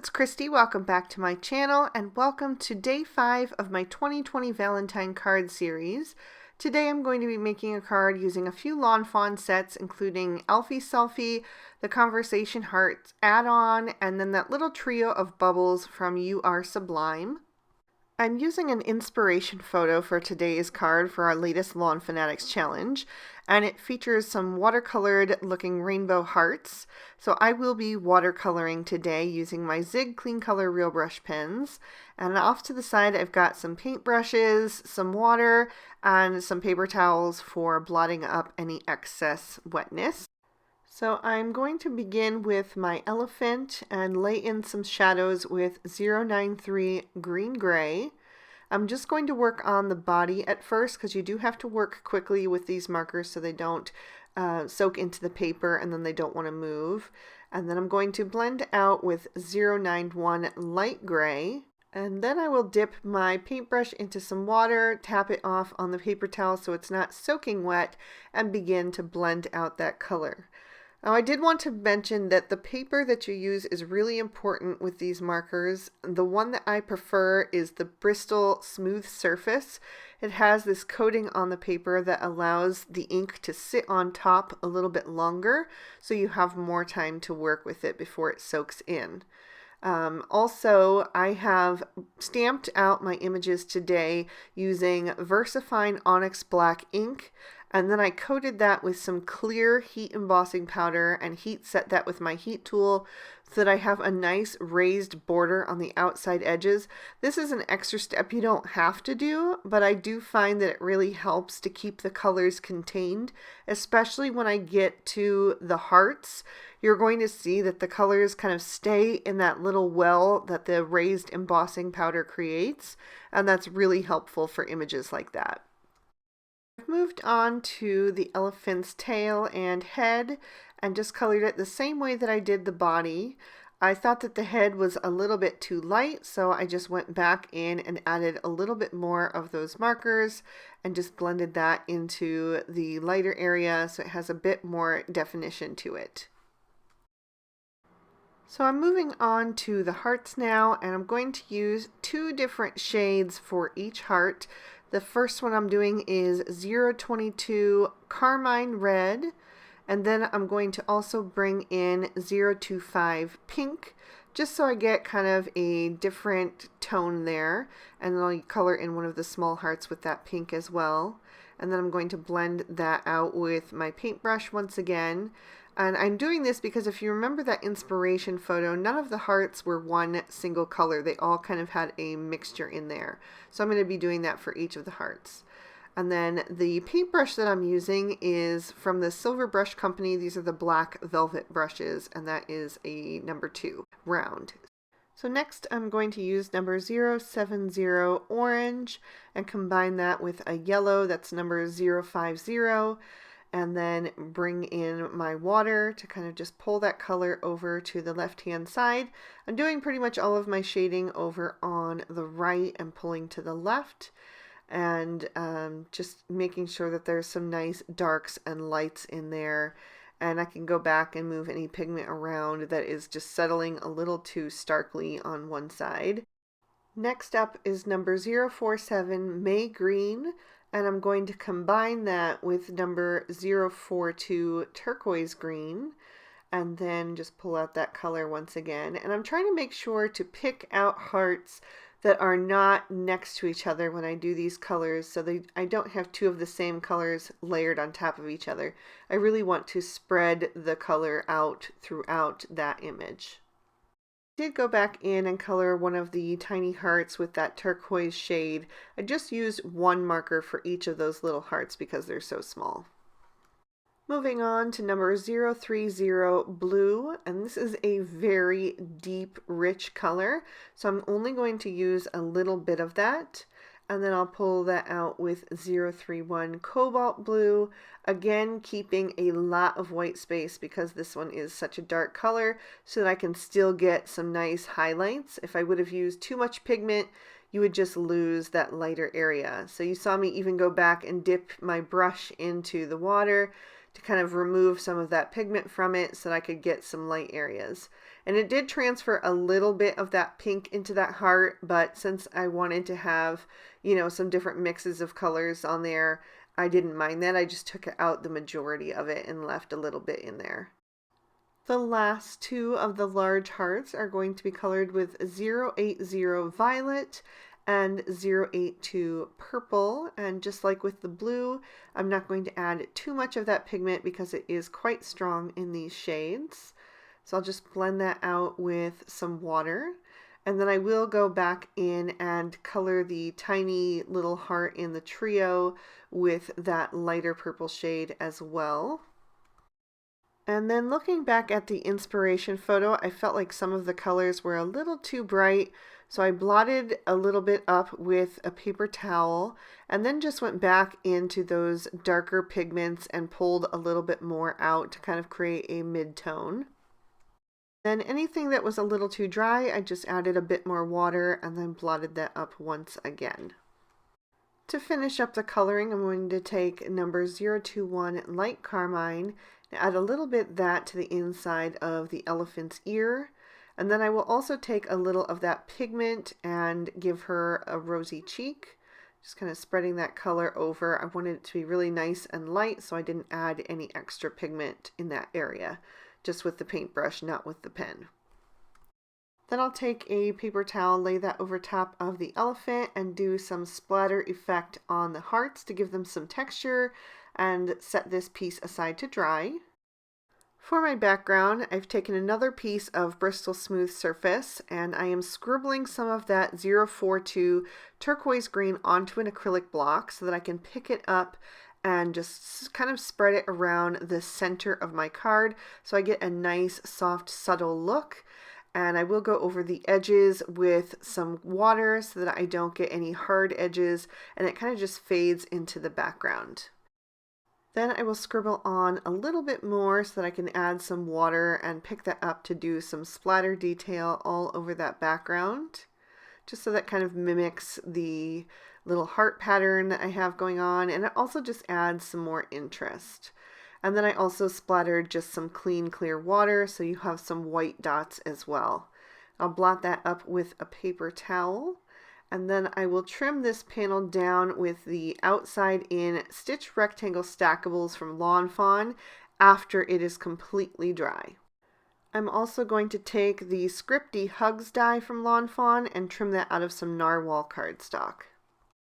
it's Christy. Welcome back to my channel and welcome to day 5 of my 2020 Valentine card series. Today I'm going to be making a card using a few Lawn Fawn sets, including Elfie Selfie, the Conversation Hearts add-on, and then that little trio of bubbles from You Are Sublime. I'm using an inspiration photo for today's card for our latest Lawn Fanatics challenge, and it features some watercolored looking rainbow hearts. So I will be watercoloring today using my Zig Clean Color Real Brush pens. And off to the side I've got some paintbrushes, some water, and some paper towels for blotting up any excess wetness. So I'm going to begin with my elephant and lay in some shadows with 093 Green Gray. I'm just going to work on the body at first because you do have to work quickly with these markers so they don't soak into the paper and then they don't want to move. And then I'm going to blend out with 091 Light Gray. And then I will dip my paintbrush into some water, tap it off on the paper towel so it's not soaking wet, and begin to blend out that color. Now, I did want to mention that the paper that you use is really important with these markers. The one that I prefer is the Bristol Smooth Surface. It has this coating on the paper that allows the ink to sit on top a little bit longer, so you have more time to work with it before it soaks in. Also, I have stamped out my images today using VersaFine Onyx Black ink, and then I coated that with some clear heat embossing powder and heat set that with my heat tool so that I have a nice raised border on the outside edges. This is an extra step you don't have to do, but I do find that it really helps to keep the colors contained, especially when I get to the hearts. You're going to see that the colors kind of stay in that little well that the raised embossing powder creates, and that's really helpful for images like that. I've moved on to the elephant's tail and head and just colored it the same way that I did the body. I thought that the head was a little bit too light, so I just went back in and added a little bit more of those markers and just blended that into the lighter area so it has a bit more definition to it. So I'm moving on to the hearts now, and I'm going to use 2 different shades for each heart. The first one I'm doing is 022 Carmine Red, and then I'm going to also bring in 025 Pink, just so I get kind of a different tone there, and then I'll color in one of the small hearts with that pink as well. And then I'm going to blend that out with my paintbrush once again. And I'm doing this because if you remember that inspiration photo, none of the hearts were one single color. They all kind of had a mixture in there. So I'm going to be doing that for each of the hearts. And then the paintbrush that I'm using is from the Silver Brush Company. These are the black velvet brushes, and that is a number 2 round. So next I'm going to use number 070 Orange and combine that with a yellow that's number 050. And then bring in my water to kind of just pull that color over to the left-hand side. I'm doing pretty much all of my shading over on the right and pulling to the left, and just making sure that there's some nice darks and lights in there. And I can go back and move any pigment around that is just settling a little too starkly on one side. Next up is number 047 May Green. And I'm going to combine that with number 042 Turquoise Green, and then just pull out that color once again. And I'm trying to make sure to pick out hearts that are not next to each other when I do these colors, so I don't have 2 of the same colors layered on top of each other. I really want to spread the color out throughout that image. I did go back in and color one of the tiny hearts with that turquoise shade. I just used 1 marker for each of those little hearts because they're so small. Moving on to number 030 Blue, and this is a very deep, rich color, so I'm only going to use a little bit of that. And then I'll pull that out with 031 Cobalt Blue, again keeping a lot of white space because this one is such a dark color, so that I can still get some nice highlights. If I would have used too much pigment, you would just lose that lighter area. So you saw me even go back and dip my brush into the water to kind of remove some of that pigment from it so that I could get some light areas. And it did transfer a little bit of that pink into that heart, but since I wanted to have, you know, some different mixes of colors on there, I didn't mind that. I just took out the majority of it and left a little bit in there. The last two of the large hearts are going to be colored with 080 Violet and 082 Purple. And just like with the blue, I'm not going to add too much of that pigment because it is quite strong in these shades. So I'll just blend that out with some water. And then I will go back in and color the tiny little heart in the trio with that lighter purple shade as well. And then looking back at the inspiration photo, I felt like some of the colors were a little too bright, so I blotted a little bit up with a paper towel and then just went back into those darker pigments and pulled a little bit more out to kind of create a mid-tone. Then anything that was a little too dry, I just added a bit more water and then blotted that up once again. To finish up the coloring, I'm going to take number 021 Light Carmine and add a little bit that to the inside of the elephant's ear. And then I will also take a little of that pigment and give her a rosy cheek. Just kind of spreading that color over. I wanted it to be really nice and light, so I didn't add any extra pigment in that area, just with the paintbrush, not with the pen. Then I'll take a paper towel, lay that over top of the elephant, and do some splatter effect on the hearts to give them some texture, and set this piece aside to dry. For my background, I've taken another piece of Bristol Smooth Surface, and I am scribbling some of that 042 turquoise green onto an acrylic block so that I can pick it up and just kind of spread it around the center of my card so I get a nice, soft, subtle look. And I will go over the edges with some water so that I don't get any hard edges, and it kind of just fades into the background. Then I will scribble on a little bit more so that I can add some water and pick that up to do some splatter detail all over that background, just so that kind of mimics the little heart pattern that I have going on, and it also just adds some more interest. And then I also splattered just some clean, clear water so you have some white dots as well. I'll blot that up with a paper towel. And then I will trim this panel down with the outside in stitch rectangle stackables from Lawn Fawn after it is completely dry. I'm also going to take the Scripty Hugs die from Lawn Fawn and trim that out of some narwhal cardstock.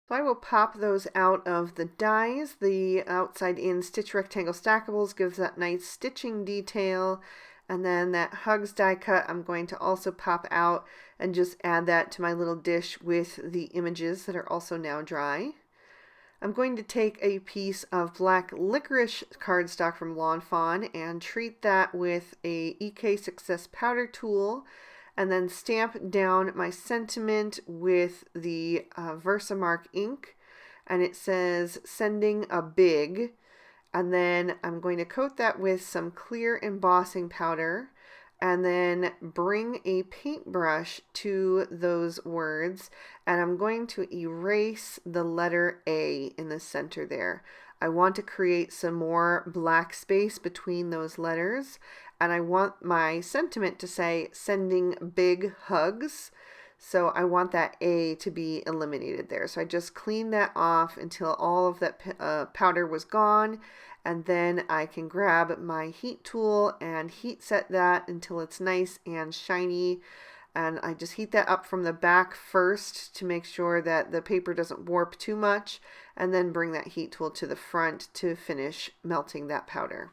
So I will pop those out of the dies. The outside in stitch rectangle stackables gives that nice stitching detail. And then that Hugs die cut I'm going to also pop out and just add that to my little dish with the images that are also now dry. I'm going to take a piece of black licorice cardstock from Lawn Fawn and treat that with a EK Success powder tool, and then stamp down my sentiment with the Versamark ink, and it says sending a big, and then I'm going to coat that with some clear embossing powder and then bring a paintbrush to those words, and I'm going to erase the letter A in the center there. I want to create some more black space between those letters, and I want my sentiment to say sending big hugs. So I want that A to be eliminated there. So I just cleaned that off until all of that powder was gone, and then I can grab my heat tool and heat set that until it's nice and shiny. And I just heat that up from the back first to make sure that the paper doesn't warp too much, and then bring that heat tool to the front to finish melting that powder.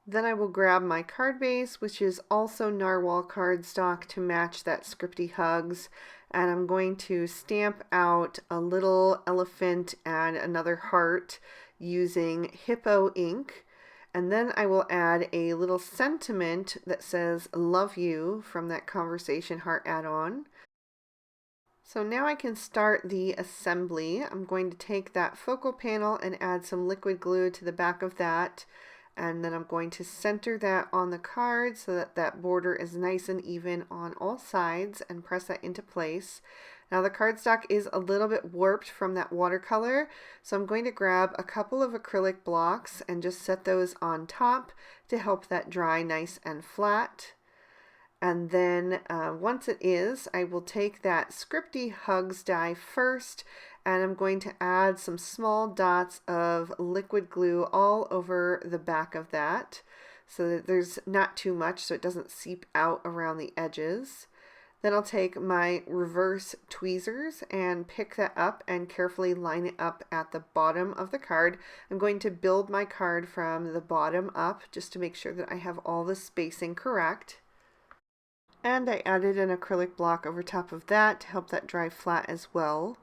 Then I will grab my card base, which is also narwhal cardstock to match that Scripty Hugs, and I'm going to stamp out a little elephant and another heart using Hippo ink. And then I will add a little sentiment that says love you from that conversation heart add-on. So now I can start the assembly. I'm going to take that focal panel and add some liquid glue to the back of that. And then I'm going to center that on the card so that that border is nice and even on all sides, and press that into place. Now the cardstock is a little bit warped from that watercolor, so I'm going to grab a couple of acrylic blocks and just set those on top to help that dry nice and flat. And then once it is, I will take that Scripty Hugs die first, and I'm going to add some small dots of liquid glue all over the back of that so that there's not too much so it doesn't seep out around the edges. Then I'll take my reverse tweezers and pick that up and carefully line it up at the bottom of the card. I'm going to build my card from the bottom up just to make sure that I have all the spacing correct. And I added an acrylic block over top of that to help that dry flat as well.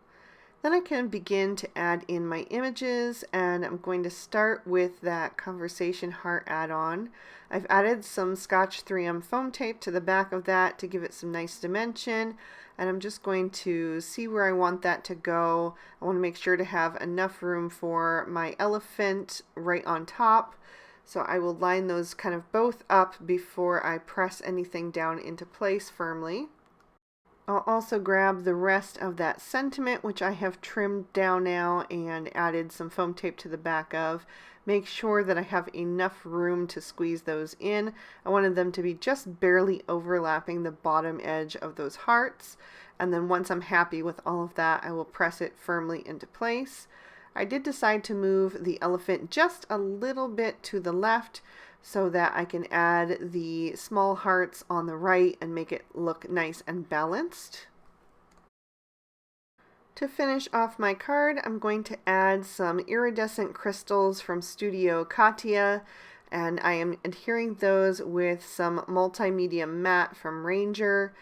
Then I can begin to add in my images, and I'm going to start with that conversation heart add-on. I've added some Scotch 3M foam tape to the back of that to give it some nice dimension, and I'm just going to see where I want that to go. I want to make sure to have enough room for my elephant right on top. So I will line those kind of both up before I press anything down into place firmly. I'll also grab the rest of that sentiment, which I have trimmed down now and added some foam tape to the back of. Make sure that I have enough room to squeeze those in. I wanted them to be just barely overlapping the bottom edge of those hearts. And then once I'm happy with all of that, I will press it firmly into place. I did decide to move the elephant just a little bit to the left so that I can add the small hearts on the right and make it look nice and balanced. To finish off my card, I'm going to add some iridescent crystals from Studio Katia, and I am adhering those with some multimedia matte from Ranger.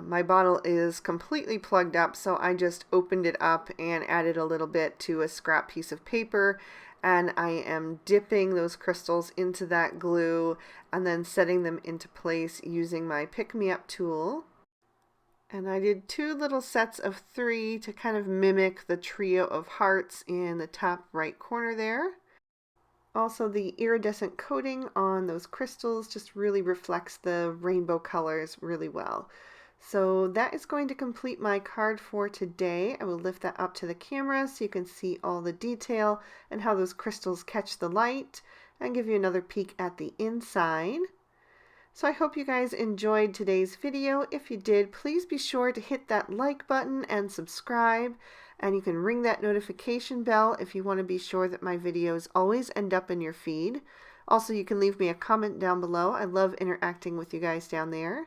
My bottle is completely plugged up, so I just opened it up and added a little bit to a scrap piece of paper, and I am dipping those crystals into that glue and then setting them into place using my pick-me-up tool. And I did 2 little sets of 3 to kind of mimic the trio of hearts in the top right corner there. Also, the iridescent coating on those crystals just really reflects the rainbow colors really well. So that is going to complete my card for today. I will lift that up to the camera so you can see all the detail and how those crystals catch the light, and give you another peek at the inside. So I hope you guys enjoyed today's video. If you did, please be sure to hit that like button and subscribe, and you can ring that notification bell if you want to be sure that my videos always end up in your feed. Also, you can leave me a comment down below. I love interacting with you guys down there.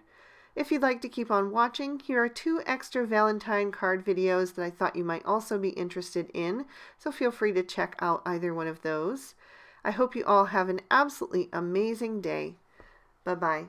If you'd like to keep on watching, here are 2 extra Valentine card videos that I thought you might also be interested in, so feel free to check out either one of those. I hope you all have an absolutely amazing day. Bye-bye.